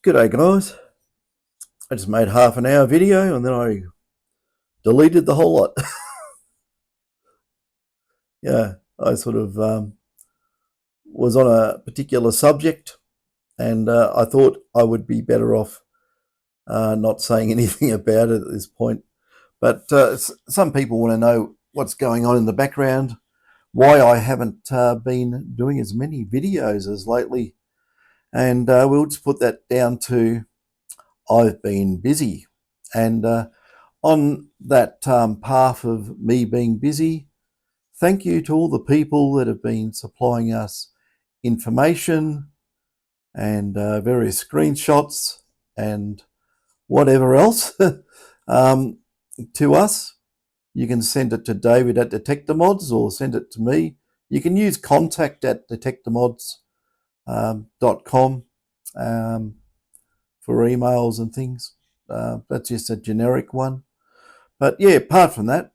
G'day guys, I just made half an hour video and then I deleted the whole lot. Yeah, I sort of was on a particular subject and I thought I would be better off not saying anything about it at this point. But some people want to know what's going on in the background, why I haven't been doing as many videos as lately, and we'll just put that down to I've been busy. And on that path of me being busy, thank you to all the people that have been supplying us information and various screenshots and whatever else to us. You can send it to David at DetectorMods or send it to me. You can use contact at detectormods.com for emails and things. That's just a generic one. But yeah, apart from that,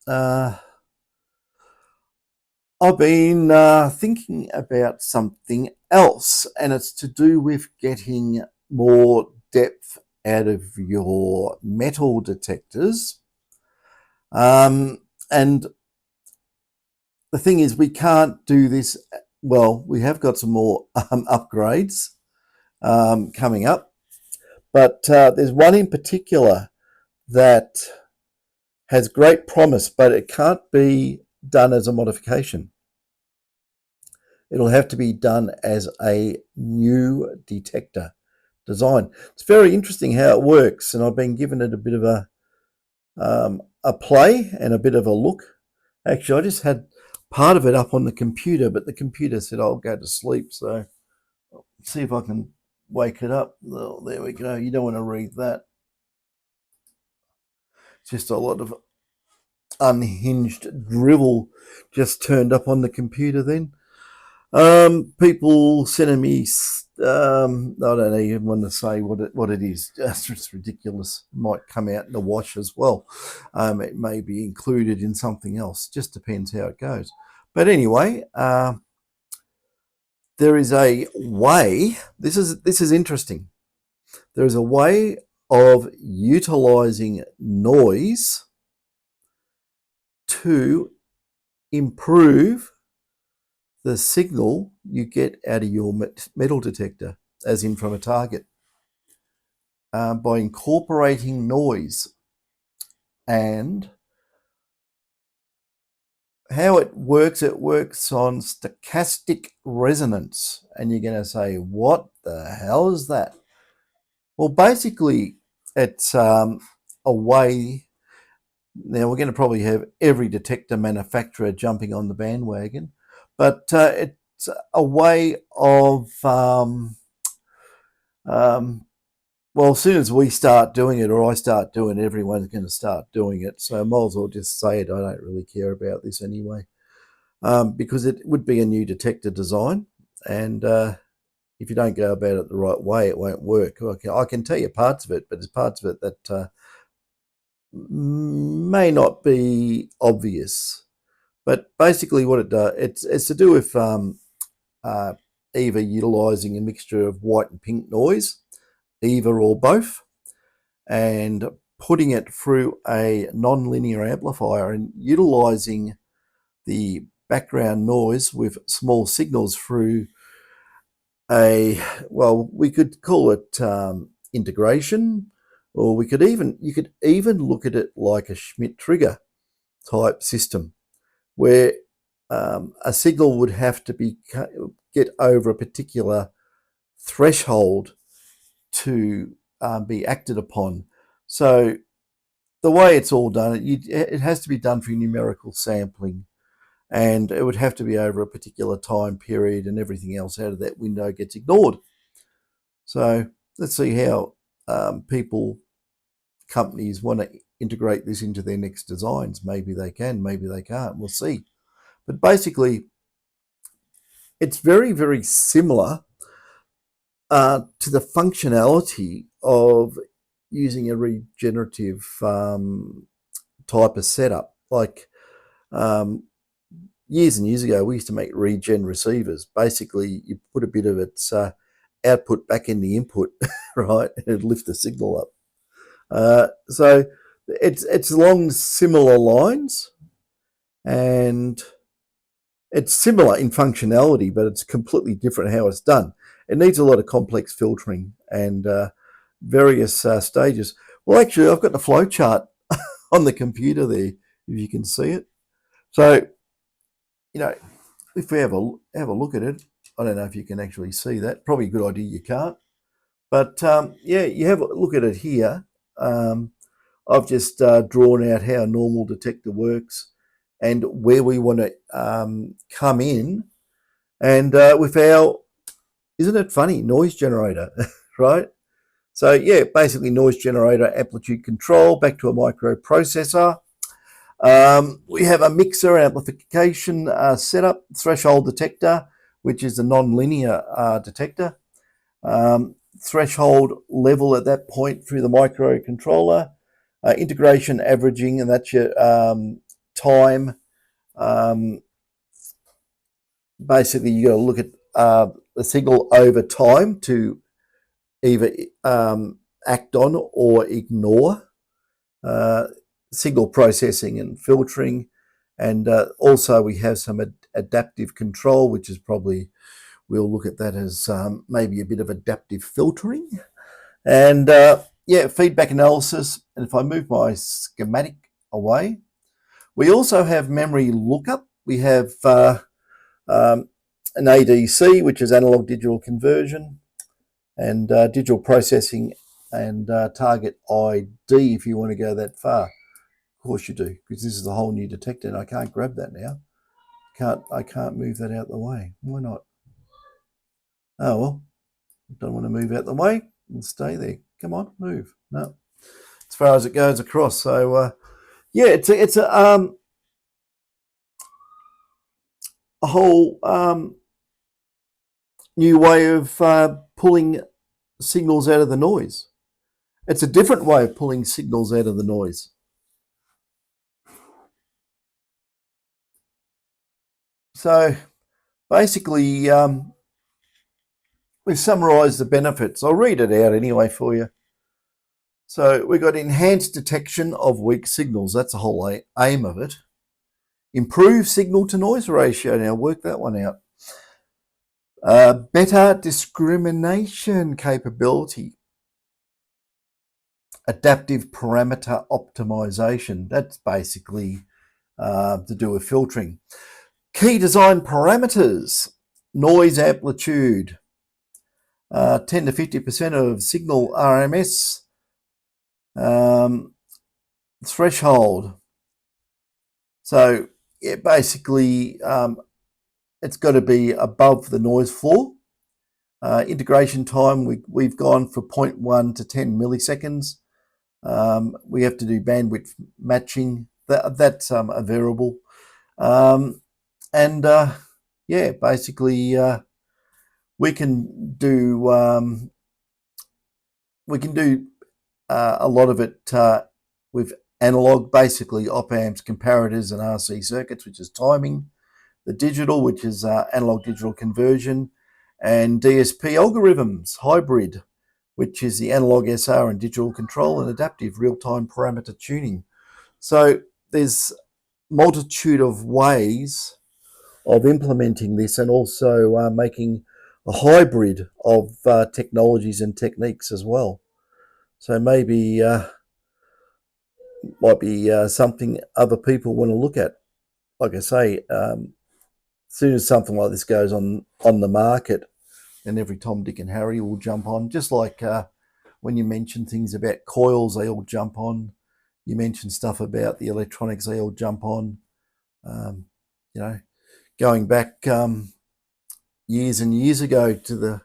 I've been thinking about something else, and it's to do with getting more depth out of your metal detectors. And the thing is, we can't do this. Well, we have got some more upgrades coming up, but there's one in particular that has great promise, but it can't be done as a modification. It'll have to be done as a new detector design. It's very interesting how it works, and I've been given it a bit of a play and a bit of a look. Actually, I just had part of it up on the computer, but the computer said I'll go to sleep, so I'll see if I can wake it up. Oh, there we go. You don't want to read that. It's just a lot of unhinged drivel just turned up on the computer then. People sending me, I don't even want to say what it is. It's ridiculous. It might come out in the wash as well. It may be included in something else. Just depends how it goes. But anyway, there is a way. This is interesting. There is a way of utilizing noise to improve the signal you get out of your metal detector, as in from a target, by incorporating noise. And how it works on stochastic resonance. And you're going to say, what the hell is that? Well, basically, it's a way. Now, we're going to probably have every detector manufacturer jumping on the bandwagon, but it's a way of, well, as soon as we start doing it or I start doing it, everyone's going to start doing it. So I might as well just say it. I don't really care about this anyway, because it would be a new detector design. And if you don't go about it the right way, it won't work. I can tell you parts of it, but there's parts of it that may not be obvious. But basically what it does, it's to do with either utilising a mixture of white and pink noise, either or both, and putting it through a non-linear amplifier and utilising the background noise with small signals through well, we could call it integration, or you could even look at it like a Schmidt trigger type system, where a signal would have to get over a particular threshold to be acted upon. So the way it's all done, it has to be done through numerical sampling, and it would have to be over a particular time period, and everything else out of that window gets ignored. So let's see how companies want to integrate this into their next designs. Maybe they can, maybe they can't. We'll see. But basically, it's very, very similar to the functionality of using a regenerative type of setup. Like years and years ago, we used to make regen receivers. Basically, you put a bit of its output back in the input, right? It'd lift the signal up. So it's along similar lines, and it's similar in functionality, but it's completely different how it's done. It needs a lot of complex filtering and various stages. Well, actually, I've got the flow chart on the computer there, if you can see it. So, if we have a look at it, I don't know if you can actually see that. Probably a good idea you can't. But yeah, you have a look at it here. I've just drawn out how a normal detector works and where we want to come in. And with our, isn't it funny, noise generator, right? So yeah, basically noise generator, amplitude control, back to a microprocessor. We have a mixer amplification setup, threshold detector, which is a non-linear detector. Threshold level at that point through the microcontroller. Integration averaging, and that's your time. Basically, you got to look at the signal over time to either act on or ignore. Signal processing and filtering, and also we have some adaptive control, which is probably, we'll look at that as maybe a bit of adaptive filtering, and yeah, feedback analysis. And if I move my schematic away, we also have memory lookup. We have an ADC, which is analog digital conversion, and digital processing, and target ID if you want to go that far. Of course you do, because this is a whole new detector, and I can't grab that now. I can't move that out the way. Why not? Oh well, don't want to move out the way and stay there. Come on, move. No, as far as it goes across. So yeah, it's a whole new way of pulling signals out of the noise. It's a different way of pulling signals out of the noise. So basically, we've summarised the benefits. I'll read it out anyway for you. So we've got enhanced detection of weak signals. That's the whole aim of it. Improve signal to noise ratio. Now work that one out. Better discrimination capability. Adaptive parameter optimization. That's basically to do with filtering. Key design parameters. Noise amplitude. 10 to 50% of signal RMS. Threshold. So yeah, basically it's got to be above the noise floor. Integration time, we've gone for 0.1 to 10 milliseconds. We have to do bandwidth matching. That's a variable. And yeah, basically we can do a lot of it with analog, basically op amps, comparators, and RC circuits, which is timing. The digital, which is analog digital conversion, and DSP algorithms, hybrid, which is the analog SR and digital control, and adaptive real-time parameter tuning. So there's multitude of ways of implementing this, and also making a hybrid of technologies and techniques as well. So maybe might be something other people want to look at. Like I say, as soon as something like this goes on the market, and every Tom, Dick and Harry will jump on, just like when you mention things about coils, they all jump on. You mention stuff about the electronics, they all jump on. Going back years and years ago to the,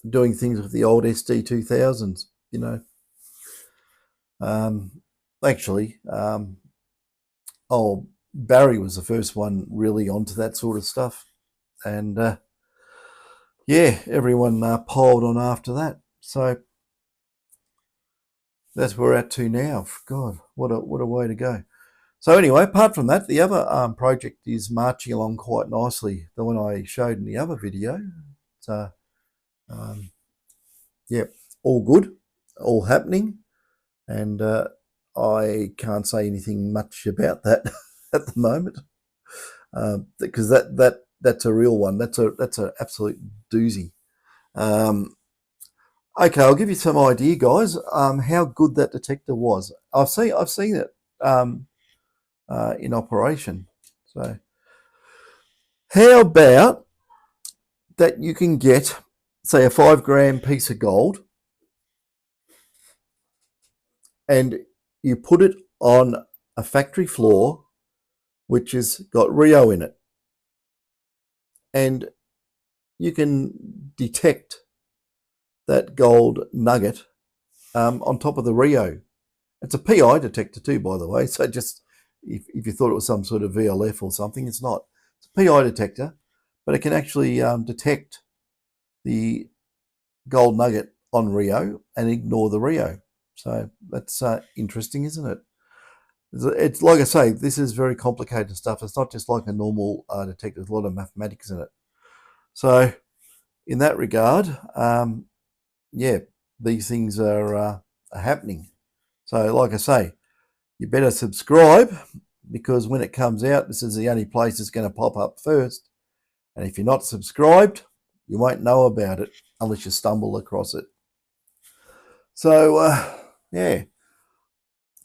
doing things with the old SD2000s, actually, Barry was the first one really onto that sort of stuff. And yeah, everyone piled on after that. So that's where we're at to now. God, what a way to go. So anyway, apart from that, the other project is marching along quite nicely. The one I showed in the other video. yeah, all good, all happening, and I can't say anything much about that at the moment, because that's a real one. That's a absolute doozy. Okay, I'll give you some idea, guys, how good that detector was. I've seen it in operation. So, how about that? You can get, say, a 5-gram piece of gold, and you put it on a factory floor, which has got Rio in it, and you can detect that gold nugget on top of the Rio. It's a PI detector too, by the way. So just if you thought it was some sort of VLF or something, it's not. It's a PI detector, but it can actually detect the gold nugget on Rio and ignore the Rio. So that's interesting, isn't it? It's like I say, this is very complicated stuff. It's not just like a normal detector. There's a lot of mathematics in it. So in that regard, yeah, these things are happening. So like I say, you better subscribe, because when it comes out, this is the only place it's going to pop up first. And if you're not subscribed, you won't know about it unless you stumble across it. So, yeah,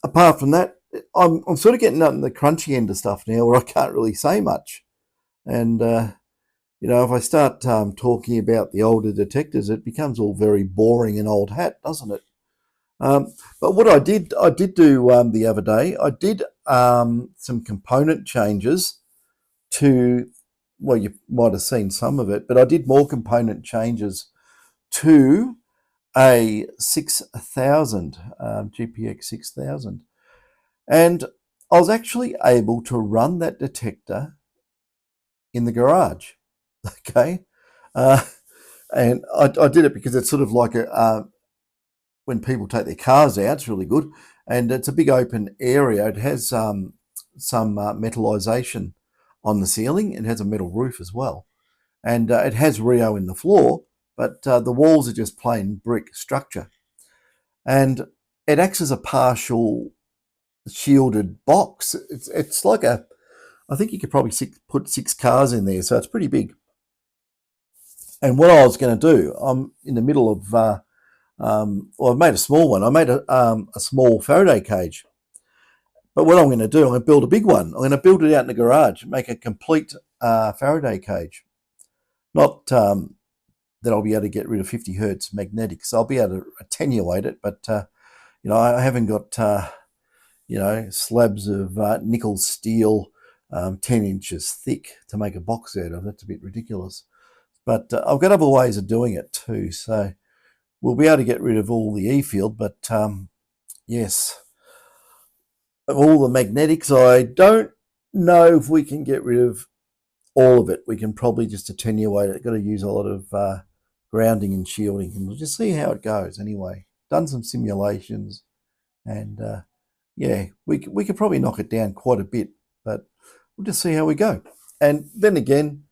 apart from that, I'm sort of getting up in the crunchy end of stuff now where I can't really say much. And, if I start talking about the older detectors, it becomes all very boring and old hat, doesn't it? But what I did do the other day, I did some component changes to, well, you might have seen some of it, but I did more component changes to a 6000, GPX 6000. And I was actually able to run that detector in the garage, okay? And I did it because it's sort of like when people take their cars out, it's really good. And it's a big open area. It has some metallization on the ceiling. It has a metal roof as well. And it has Rio in the floor, but the walls are just plain brick structure. And it acts as a partial shielded box. It's like I think you could probably put 6 cars in there, so it's pretty big. And what I was going to do, I'm in the middle of, I've made a small one. I made a small Faraday cage. But what I'm going to do, I'm going to build a big one. I'm going to build it out in the garage, make a complete Faraday cage. Not that I'll be able to get rid of 50 hertz magnetics. I'll be able to attenuate it, but I haven't got slabs of nickel steel 10 inches thick to make a box out of. That's a bit ridiculous. But I've got other ways of doing it too. So we'll be able to get rid of all the E field, but yes, all the magnetics, I don't know if we can get rid of all of it. We can probably just attenuate it. Got to use a lot of grounding and shielding, and we'll just see how it goes anyway. Done some simulations, and yeah, we could probably knock it down quite a bit, but we'll just see how we go. And then again,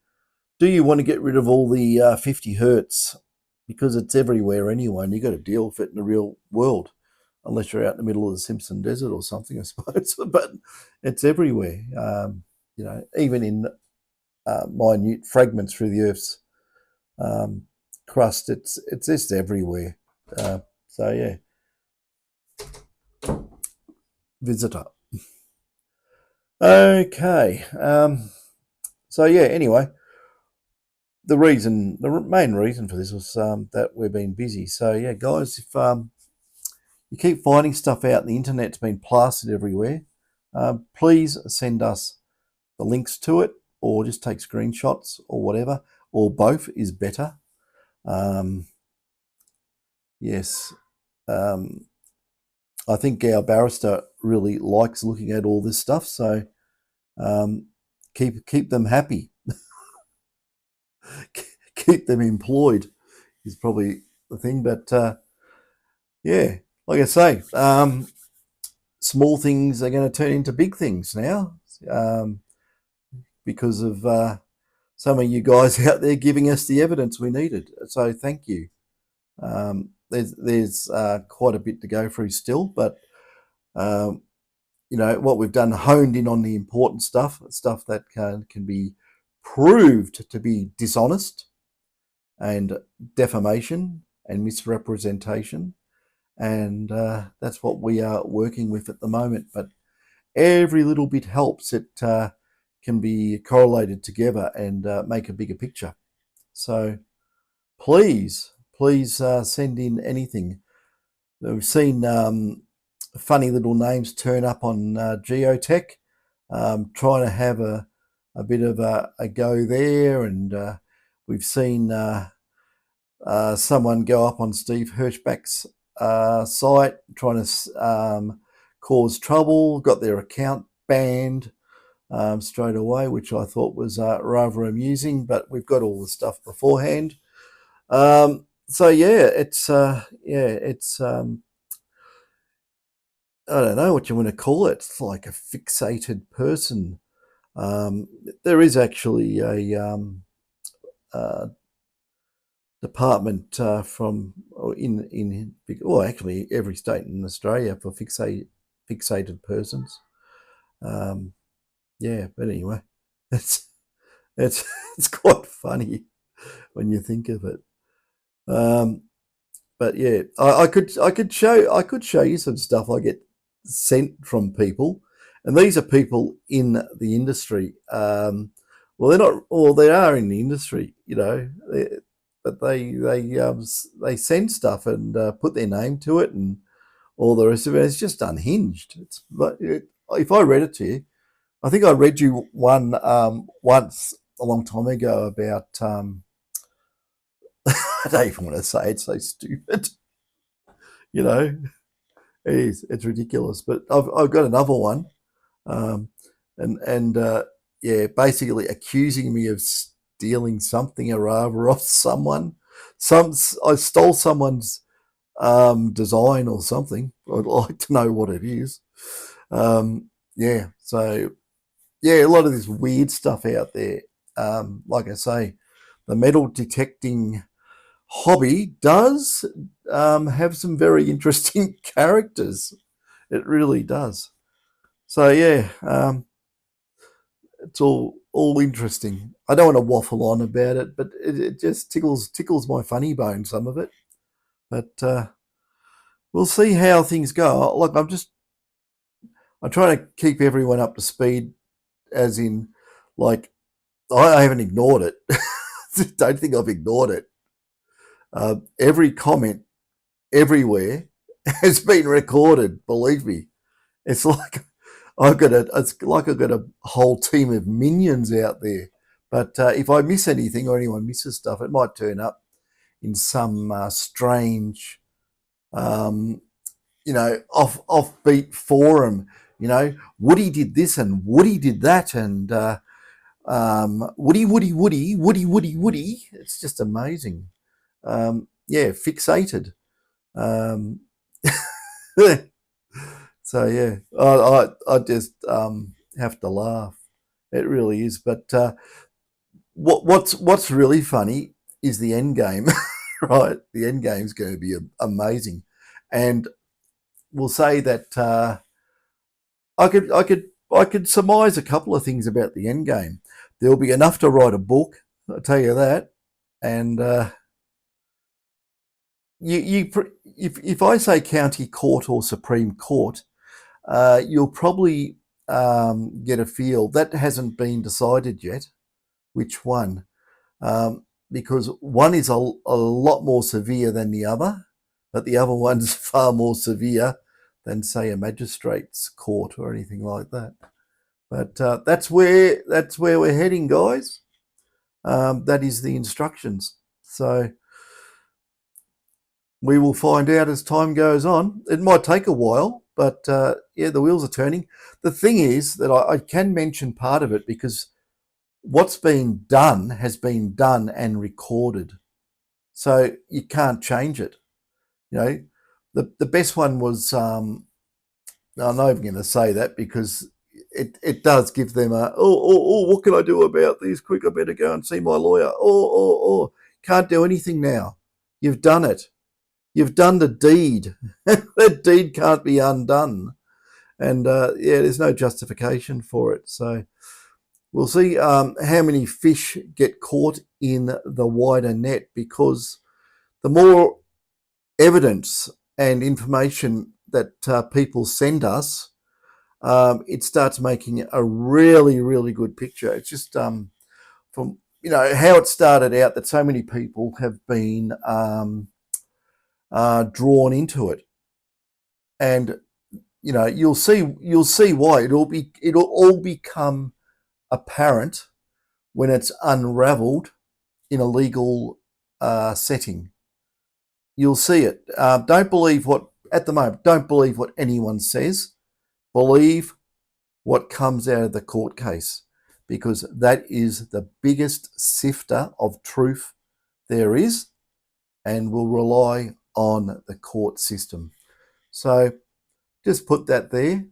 do you want to get rid of all the 50 hertz? Because it's everywhere anyway, and you've got to deal with it in the real world, unless you're out in the middle of the Simpson Desert or something, I suppose. But it's everywhere, even in minute fragments through the Earth's crust. It's just everywhere. So yeah, visitor. Okay. So yeah. Anyway, the main reason for this was that we've been busy. So yeah, guys, if you keep finding stuff out and the internet's been plastered everywhere, please send us the links to it, or just take screenshots or whatever, or both is better. Yes. I think our barrister really likes looking at all this stuff, so keep them happy. Keep them employed is probably the thing. But yeah, like I say, small things are going to turn into big things now, because of some of you guys out there giving us the evidence we needed. So thank you. There's quite a bit to go through still, but what we've done, honed in on the important stuff that can be proved to be dishonest and defamation and misrepresentation, and that's what we are working with at the moment. But every little bit helps. It can be correlated together and make a bigger picture. So please send in anything. We've seen funny little names turn up on Geotech, trying to have a bit of a go there, and we've seen someone go up on Steve Hirschbach's site trying to cause trouble, got their account banned straight away, which I thought was rather amusing, but we've got all the stuff beforehand. So yeah, it's I don't know what you want to call it. It's like a fixated person. There is actually a department from actually every state in Australia for fixated persons. But anyway, it's quite funny when you think of it. But yeah, I could show you some stuff I get sent from people, and these are people in the industry. Well, they're not, or they are in the industry, but they send stuff and put their name to it and all the rest of it. It's just unhinged. If I read it to you, I think I read you one once a long time ago about. I don't even want to say it's so stupid. It is. It's ridiculous. But I've got another one, basically accusing me of stealing something or other off someone. I stole someone's design or something. I'd like to know what it is. So a lot of this weird stuff out there. Like I say, the metal detecting hobby does have some very interesting characters. It really does. So yeah, it's all interesting. I don't want to waffle on about it, but it just tickles my funny bone, some of it. But we'll see how things go. Look, I'm trying to keep everyone up to speed, as in, like, I haven't ignored it. Don't think I've ignored it. Every comment everywhere has been recorded. Believe me, it's like I've got a whole team of minions out there. But if I miss anything or anyone misses stuff, it might turn up in some strange, offbeat forum. Woody did this and Woody did that, and Woody. It's just amazing. Fixated. So yeah, I just have to laugh. It really is. But what's really funny is the end game, right? The end game is going to be amazing, and we'll say that I could surmise a couple of things about the end game. There'll be enough to write a book, I'll tell you that. And if I say county court or Supreme Court, you'll probably get a feel that hasn't been decided yet. Which one? Because one is a lot more severe than the other, but the other one's far more severe than, say, a magistrate's court or anything like that. But that's where we're heading, guys. That is the instructions. So we will find out as time goes on. It might take a while, but the wheels are turning. The thing is that I can mention part of it because what's been done has been done and recorded. So you can't change it. The best one was, I'm not even going to say that because it does give them what can I do about this? Quick, I better go and see my lawyer. Can't do anything now. You've done it. You've done the deed. That deed can't be undone. And there's no justification for it. So we'll see how many fish get caught in the wider net, because the more evidence and information that people send us, it starts making a really, really good picture. It's just from how it started out, that so many people have been drawn into it, and you'll see why. It'll all become apparent when it's unravelled in a legal setting. You'll see it. Don't believe what anyone says. Believe what comes out of the court case, because that is the biggest sifter of truth there is, and will rely on the court system. So just put that there.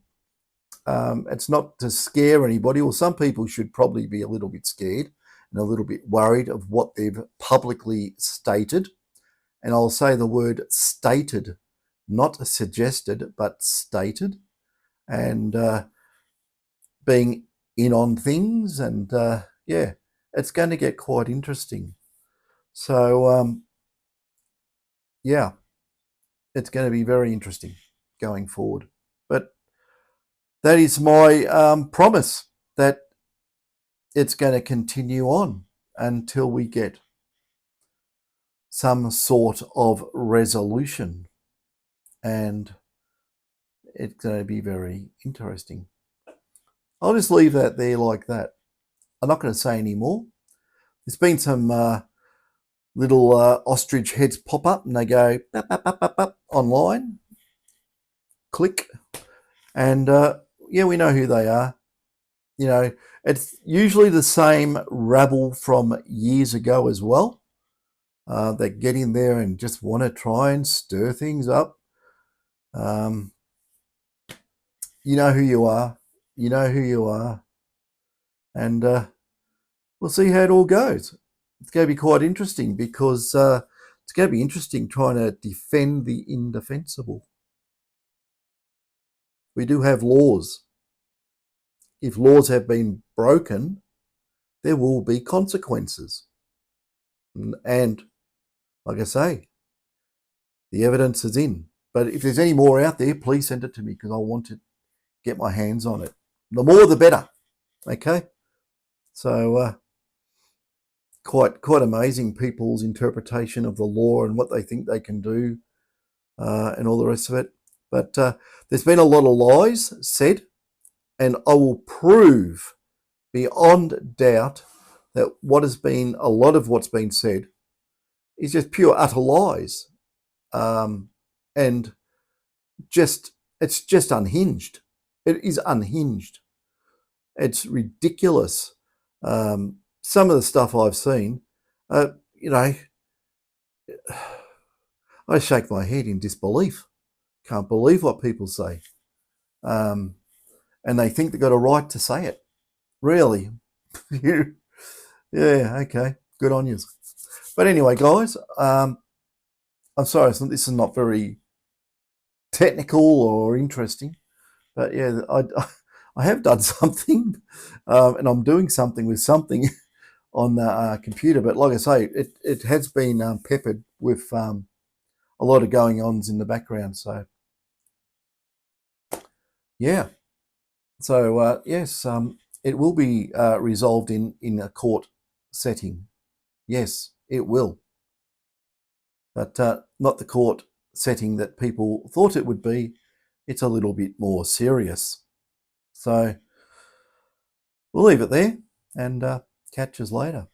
It's not to scare anybody. Well, some people should probably be a little bit scared and a little bit worried of what they've publicly stated. And I'll say the word stated, not suggested, but stated. And being in on things, and it's going to get quite interesting. So it's going to be very interesting going forward. But that is my promise, that it's going to continue on until we get some sort of resolution, and it's going to be very interesting. I'll just leave that there like that. I'm not going to say any more. There's been some little ostrich heads pop up, and they go bap, bap, bap, bap, bap, online. Click. And we know who they are. It's usually the same rabble from years ago as well. That get in there and just want to try and stir things up. You know who you are. You know who you are. And we'll see how it all goes. It's going to be quite interesting, because it's going to be interesting trying to defend the indefensible. We do have laws. If laws have been broken, there will be consequences. And like I say, the evidence is in. But if there's any more out there, please send it to me, because I want to get my hands on it. The more the better. Okay? So quite amazing, people's interpretation of the law and what they think they can do and all the rest of it. But there's been a lot of lies said, and I will prove beyond doubt that a lot of what's been said is just pure utter lies, and it's just unhinged. It is unhinged. It's ridiculous. Some of the stuff I've seen, I shake my head in disbelief. Can't believe what people say. And they think they've got a right to say it. Really? Yeah, okay. Good on you. But anyway, guys, I'm sorry, this is not very technical or interesting. But yeah, I have done something, and I'm doing something with something on the computer. But like I say, it has been peppered with a lot of going-ons in the background. So yeah. So yes, it will be resolved in a court setting. Yes, it will. But not the court setting that people thought it would be. It's a little bit more serious. So we'll leave it there, and catch us later.